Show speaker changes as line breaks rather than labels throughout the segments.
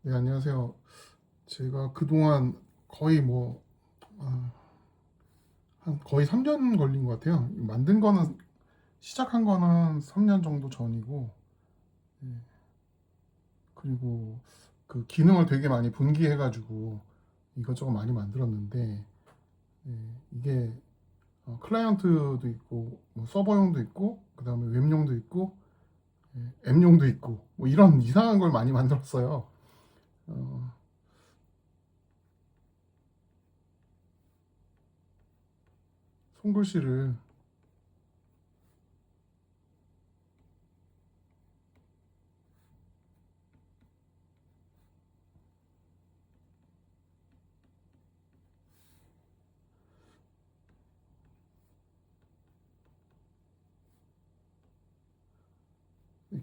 네, 안녕하세요. 제가 그동안 거의 한 거의 3년 걸린 것 같아요. 시작한 거는 3년 정도 전이고, 예, 그리고 그 기능을 되게 많이 분기해가지고 이것저것 많이 만들었는데, 예, 이게 클라이언트도 있고, 뭐 서버용도 있고, 그 다음에 웹용도 있고, 앱용도 있고, 뭐 이런 이상한 걸 많이 만들었어요. 어, 손글씨를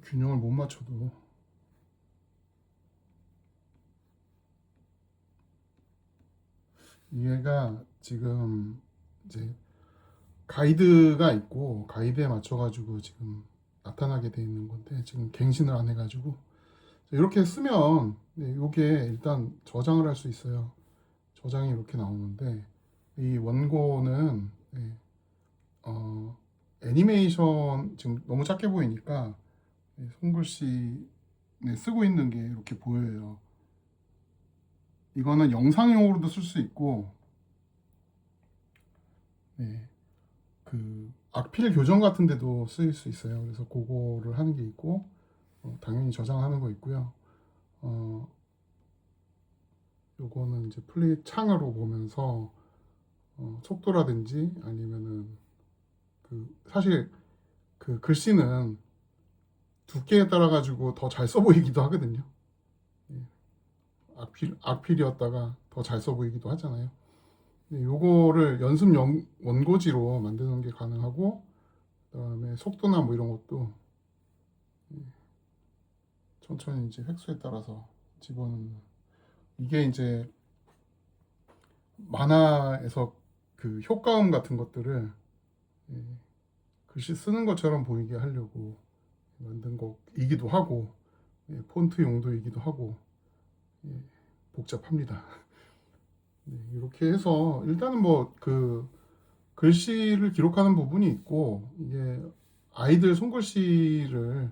균형을 못 맞춰도 얘가 지금 이제 가이드가 있고 가이드에 맞춰가지고 지금 나타나게 돼 있는 건데 지금 갱신을 안 해가지고 이렇게 쓰면 이게 일단 저장을 할 수 있어요. 저장이 이렇게 나오는데 이 원고는 애니메이션 지금 너무 작게 보이니까 손글씨 쓰고 있는 게 이렇게 보여요. 이거는 영상용으로도 쓸 수 있고 네, 그 악필 교정 같은 데도 쓰일 수 있어요. 그래서 그거를 하는 게 있고 당연히 저장하는 거 있고요. 어, 요거는 이제 플레이 창으로 보면서 속도라든지 아니면은 사실 그 글씨는 두께에 따라 가지고 더 잘 써 보이기도 하거든요. 예, 악필이었다가 더 잘 써 보이기도 하잖아요. 요거를 원고지로 만드는 게 가능하고 그다음에 속도나 뭐 이런 것도 천천히 이제 획수에 따라서 집어넣는 이게 이제 만화에서 그 효과음 같은 것들을 예, 글씨 쓰는 것처럼 보이게 하려고 만든 거이기도 하고 폰트 용도이기도 하고 예, 복잡합니다. 네, 이렇게 해서 일단은 뭐 그 글씨를 기록하는 부분이 있고 이게 아이들 손글씨를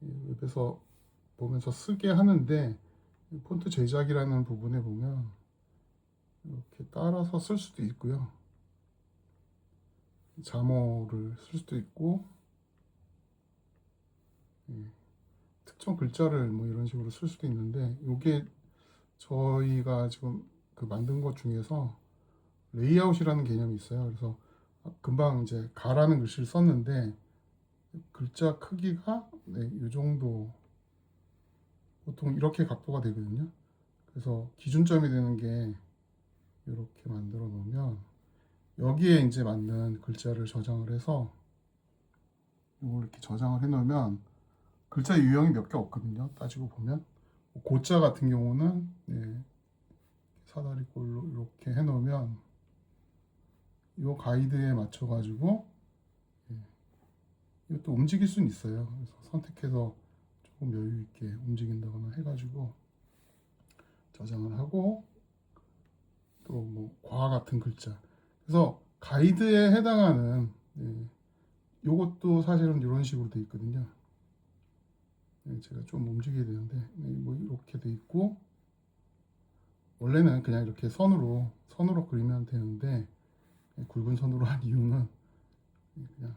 웹에서 보면서 쓰게 하는데 폰트 제작이라는 부분에 보면 이렇게 따라서 쓸 수도 있고요. 자모를 쓸 수도 있고 예, 특정 글자를 뭐 이런 식으로 쓸 수도 있는데 이게 저희가 지금 그 만든 것 중에서 레이아웃이라는 개념이 있어요. 그래서 금방 이제 가라는 글씨를 썼는데 글자 크기가 이 정도 보통 이렇게 각도가 되거든요. 그래서 기준점이 되는 게 이렇게 만들어 놓으면 여기에 이제 맞는 글자를 저장을 해서 이걸 이렇게 저장을 해 놓으면 글자 유형이 몇 개 없거든요. 따지고 보면 고자 같은 경우는 사다리꼴로 이렇게 해 놓으면 이 가이드에 맞춰 가지고 이것도 움직일 수는 있어요. 그래서 선택해서 조금 여유 있게 움직인다거나 해가지고 저장을 하고 또 뭐 과 같은 글자. 그래서 가이드에 해당하는 요것도 사실은 이런 식으로 돼 있거든요. 제가 좀 움직여야 되는데 뭐 이렇게 돼 있고 원래는 그냥 이렇게 선으로 그리면 되는데 굵은 선으로 한 이유는 그냥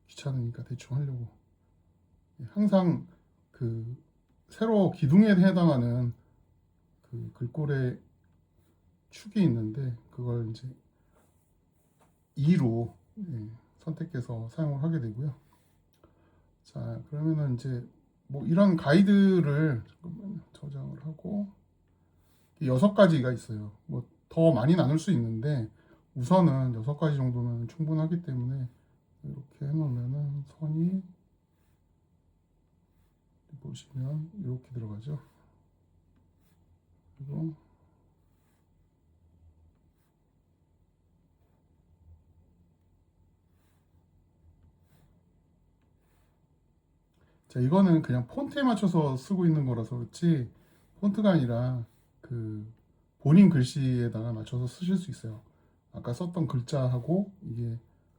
귀찮으니까 대충 하려고 항상 그 세로 기둥에 해당하는 그 글꼴의 축이 있는데 그걸 이제 2로 선택해서 사용을 하게 되고요. 자, 그러면은 이제 뭐 이런 가이드를 잠깐만요. 저장을 하고 6가지가 있어요. 뭐 더 많이 나눌 수 있는데 우선은 6가지 정도면 충분하기 때문에 이렇게 해놓으면은 선이 보시면 이렇게 들어가죠. 그리고 자, 이거는 그냥 폰트에 맞춰서 쓰고 있는 거라서 그렇지 폰트가 아니라 그 본인 글씨에다가 맞춰서 쓰실 수 있어요. 아까 썼던 글자하고 이게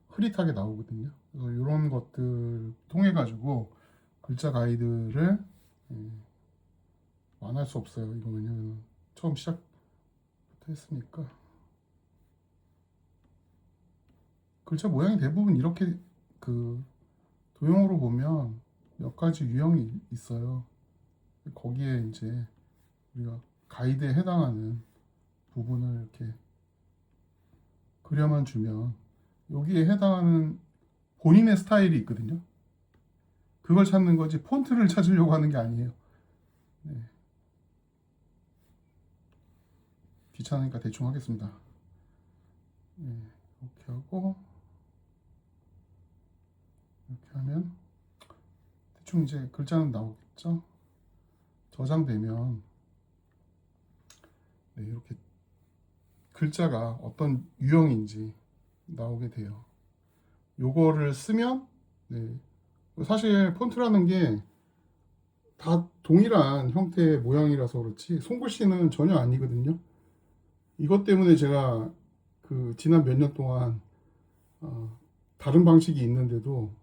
흐릿하게 나오거든요. 그래서 이런 것들 통해 가지고 글자 가이드를 예, 안 할 수 없어요. 이거 왜냐면 처음 시작부터 했으니까. 글자 모양이 대부분 이렇게 그 도형으로 보면 몇 가지 유형이 있어요. 거기에 이제 우리가 가이드에 해당하는 부분을 이렇게 그려만 주면 여기에 해당하는 본인의 스타일이 있거든요. 그걸 찾는 거지 폰트를 찾으려고 하는 게 아니에요. 네, 귀찮으니까 대충 하겠습니다. 네, 이렇게 하고 이렇게 하면 대충 이제 글자는 나오겠죠. 저장되면 네, 이렇게 글자가 어떤 유형인지 나오게 돼요. 요거를 쓰면 네, 사실 폰트라는 게 다 동일한 형태의 모양이라서 그렇지 손글씨는 전혀 아니거든요. 이것 때문에 제가 그 지난 몇 년 동안 다른 방식이 있는데도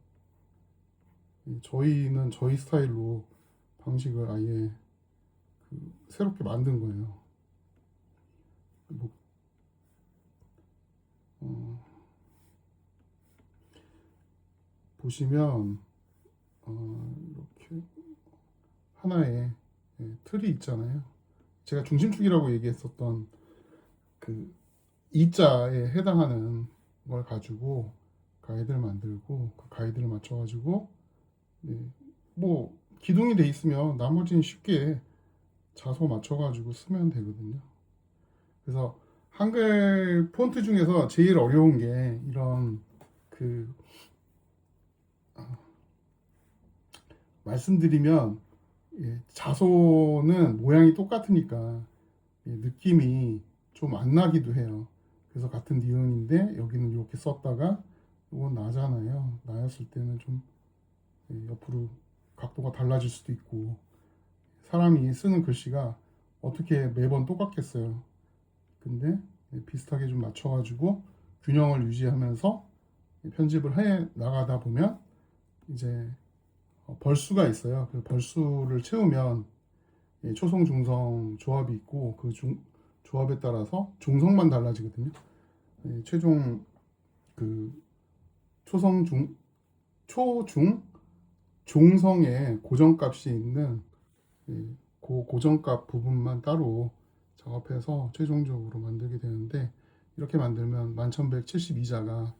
저희는 저희 스타일로 방식을 아예 새롭게 만든 거예요. 뭐, 보시면 이렇게 하나의 틀이 있잖아요. 제가 중심축이라고 얘기했었던 그 이자에 해당하는 걸 가지고 가이드를 만들고 그 가이드를 맞춰가지고 뭐 기둥이 돼 있으면 나머지는 쉽게 자소 맞춰가지고 쓰면 되거든요. 그래서 한글 폰트 중에서 제일 어려운 게 이런 그 말씀드리면 자소는 모양이 똑같으니까 느낌이 좀 안 나기도 해요. 그래서 같은 니은인데 여기는 이렇게 썼다가 이건 나잖아요. 나였을 때는 좀 옆으로 각도가 달라질 수도 있고 사람이 쓰는 글씨가 어떻게 매번 똑같겠어요. 근데 비슷하게 좀 맞춰가지고 균형을 유지하면서 편집을 해 나가다 보면 이제 벌수가 있어요. 그 벌수를 채우면 초성, 중성 조합이 있고 그 조합에 따라서 중성만 달라지거든요. 최종 그 초성, 초중, 중성의 고정값이 있는 그 고정값 부분만 따로 작업해서 최종적으로 만들게 되는데 이렇게 만들면 1172자가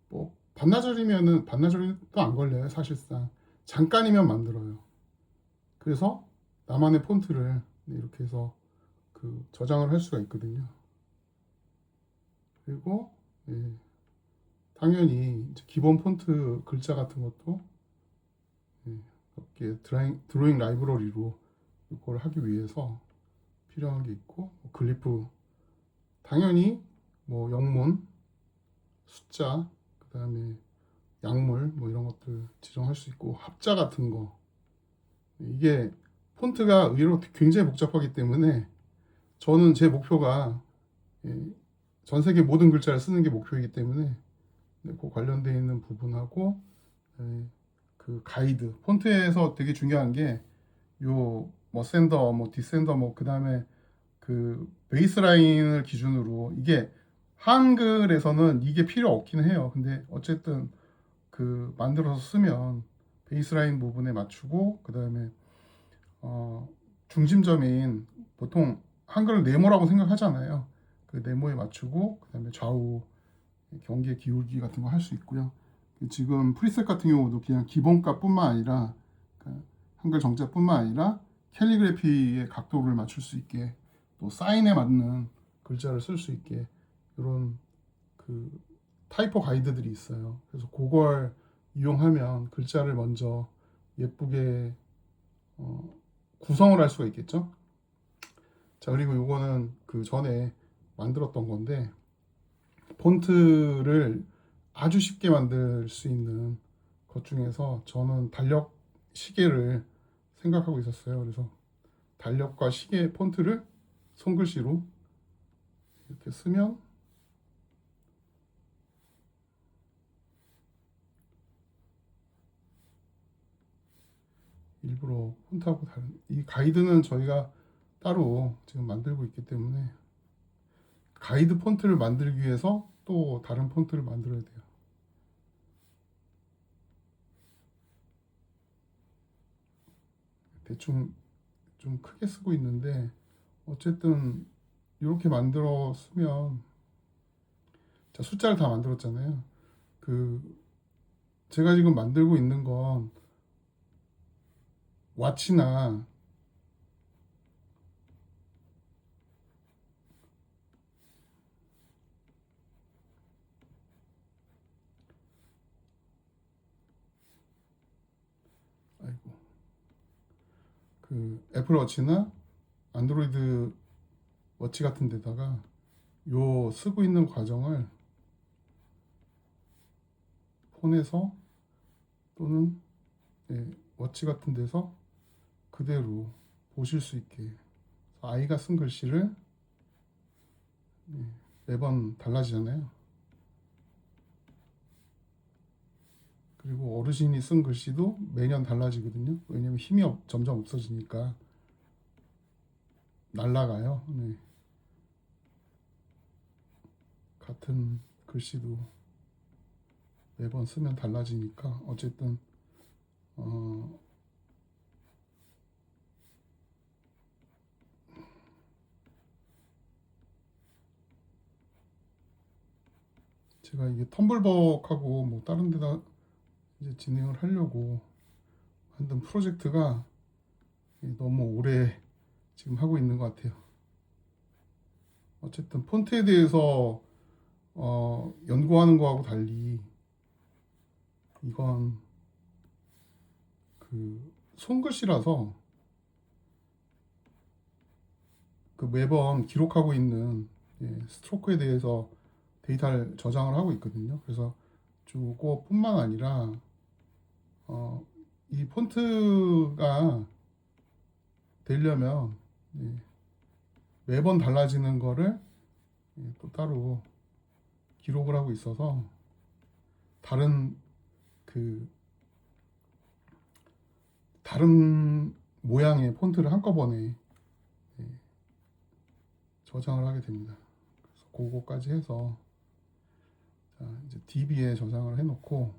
뭐 반나절이면은 반나절도 안 걸려요. 사실상 잠깐이면 만들어요. 그래서 나만의 폰트를 이렇게 해서 그 저장을 할 수가 있거든요. 그리고 당연히 이제 기본 폰트 글자 같은 것도 이렇게 드로잉 라이브러리로 이걸 하기 위해서 필요한 게 있고 글리프 당연히 뭐 영문, 숫자, 그 다음에 약물 뭐 이런 것들 지정할 수 있고 합자 같은 거 이게 폰트가 의외로 굉장히 복잡하기 때문에 저는 제 목표가 전 세계 모든 글자를 쓰는 게 목표이기 때문에 그 관련되어 있는 부분하고 그 가이드 폰트에서 되게 중요한 게 요 뭐 센더 뭐 디센더 뭐 그다음에 그 베이스라인을 기준으로 이게 한글에서는 이게 필요 없긴 해요. 근데 어쨌든 그 만들어서 쓰면 베이스라인 부분에 맞추고 그다음에 중심점인 보통 한글을 네모라고 생각하잖아요. 그 네모에 맞추고 그다음에 좌우 경계 기울기 같은 거 할 수 있고요. 지금 프리셋 같은 경우도 그냥 기본값뿐만 아니라 그러니까 한글 정자뿐만 아니라 캘리그래피의 각도를 맞출 수 있게 또 사인에 맞는 글자를 쓸 수 있게 이런 그 타이포 가이드들이 있어요. 그래서 그걸 이용하면 글자를 먼저 예쁘게 구성을 할 수가 있겠죠. 자, 그리고 요거는 그 전에 만들었던 건데 폰트를 아주 쉽게 만들 수 있는 것 중에서 저는 달력 시계를 생각하고 있었어요. 그래서 달력과 시계 폰트를 손글씨로 이렇게 쓰면 일부러 폰트하고 다른 이 가이드는 저희가 따로 지금 만들고 있기 때문에 가이드 폰트를 만들기 위해서 또 다른 폰트를 만들어야 돼요. 대충 좀 크게 쓰고 있는데 어쨌든 이렇게 만들어 쓰면 자, 숫자를 다 만들었잖아요. 그 제가 지금 만들고 있는 건 왓치나 아이고 그 애플워치나 안드로이드 워치 같은 데다가 요 쓰고 있는 과정을 폰에서 또는 워치 같은 데서 그대로 보실 수 있게 아이가 쓴 글씨를 매번 달라지잖아요. 그리고 어르신이 쓴 글씨도 매년 달라지거든요. 왜냐면 힘이 점점 없어지니까 날라가요. 네. 같은 글씨도 매번 쓰면 달라지니까 어쨌든 제가 이게 텀블벅하고 뭐 다른 데다 이제 진행을 하려고 만든 프로젝트가 너무 오래 지금 하고 있는 것 같아요. 어쨌든 폰트에 대해서 연구하는 거하고 달리 이건 그 손글씨라서 그 매번 기록하고 있는 스트로크에 대해서 데이터를 저장을 하고 있거든요. 그래서 그거뿐만 아니라 이 폰트가 되려면 매번 달라지는 거를 또 따로 기록을 하고 있어서 다른 모양의 폰트를 한꺼번에 저장을 하게 됩니다. 그래서 그거까지 해서 자, 이제 DB에 저장을 해놓고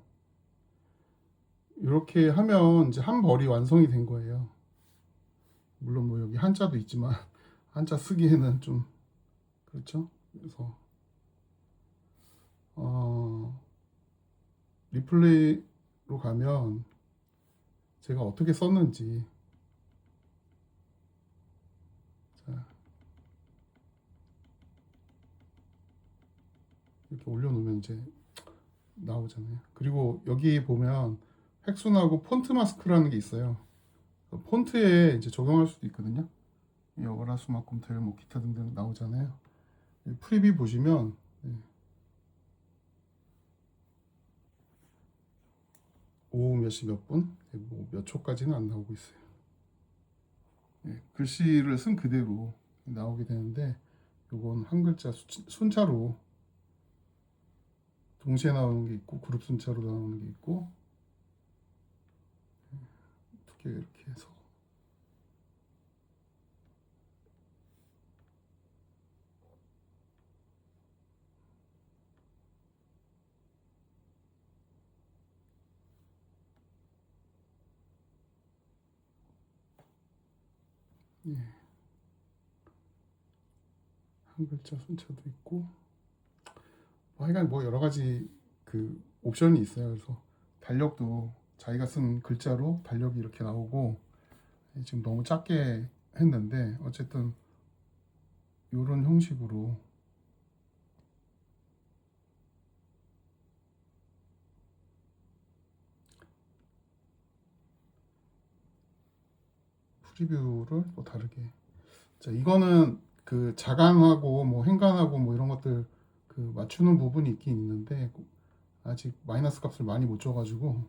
이렇게 하면 이제 한 벌이 완성이 된 거예요. 물론 뭐 여기 한자도 있지만 한자 쓰기에는 좀 그렇죠. 그래서 리플레이로 가면 제가 어떻게 썼는지 자, 이렇게 올려놓으면 이제 나오잖아요. 그리고 여기 보면 획순하고 폰트 마스크라는 게 있어요. 폰트에 이제 적용할 수도 있거든요. 월화수목금토일 뭐 기타 등등 나오잖아요. 프리뷰 보시면 오후 몇 시 몇 분, 뭐 몇 초까지는 안 나오고 있어요. 글씨를 쓴 그대로 나오게 되는데 요건 한 글자 순차로 동시에 나오는 게 있고 그룹 순차로 나오는 게 있고 어떻게 이렇게 해서 한 글자 순차도 있고 뭐 하여간 뭐 여러 가지 그 옵션이 있어요. 그래서 달력도 자기가 쓴 글자로 달력이 이렇게 나오고 지금 너무 작게 했는데 어쨌든 이런 형식으로 프리뷰를 또 다르게 자 이거는 그 자간하고 뭐 행간하고 뭐 이런 것들 그 맞추는 부분이 있긴 있는데 아직 마이너스 값을 많이 못 줘가지고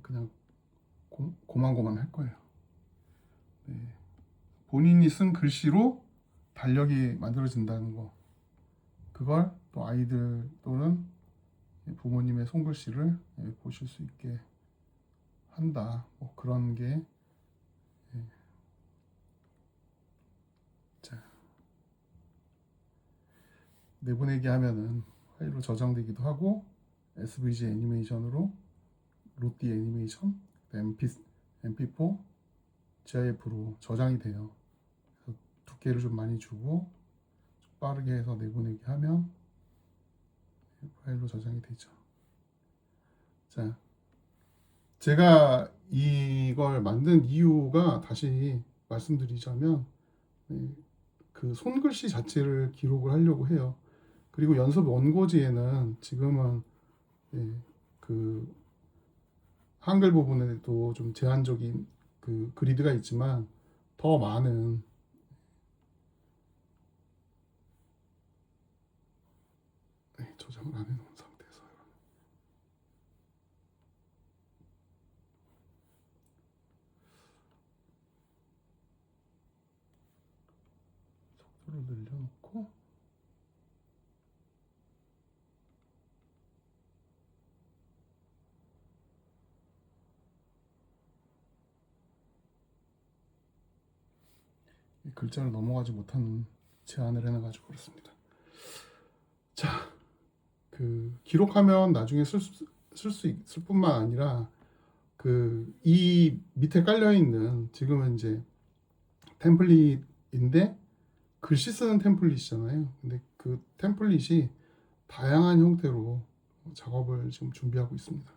그냥 고만고만 할 거예요. 네. 본인이 쓴 글씨로 달력이 만들어진다는 거. 그걸 또 아이들 또는 부모님의 손글씨를 보실 수 있게 한다. 뭐 그런 게 자, 내보내기 하면은 파일로 저장되기도 하고 SVG 애니메이션으로 로띠 애니메이션, MP4, GIF로 저장이 돼요. 그래서 두께를 좀 많이 주고 좀 빠르게 해서 내보내기 하면 파일로 저장이 되죠. 자, 제가 이걸 만든 이유가 다시 말씀드리자면 그 손글씨 자체를 기록을 하려고 해요. 그리고 연습 원고지에는 지금은 그 한글 부분에도 좀 제한적인 그 그리드가 있지만 더 많은 저장을 안 해놓은 상태에서 속도를 늘려놓고 이 글자를 넘어가지 못하는 제한을 해놔가지고 그렇습니다. 자, 그 기록하면 나중에 쓸 수 있을 뿐만 아니라 그 이 밑에 깔려 있는 지금은 이제 템플릿인데 글씨 쓰는 템플릿이잖아요. 근데 그 템플릿이 다양한 형태로 작업을 지금 준비하고 있습니다.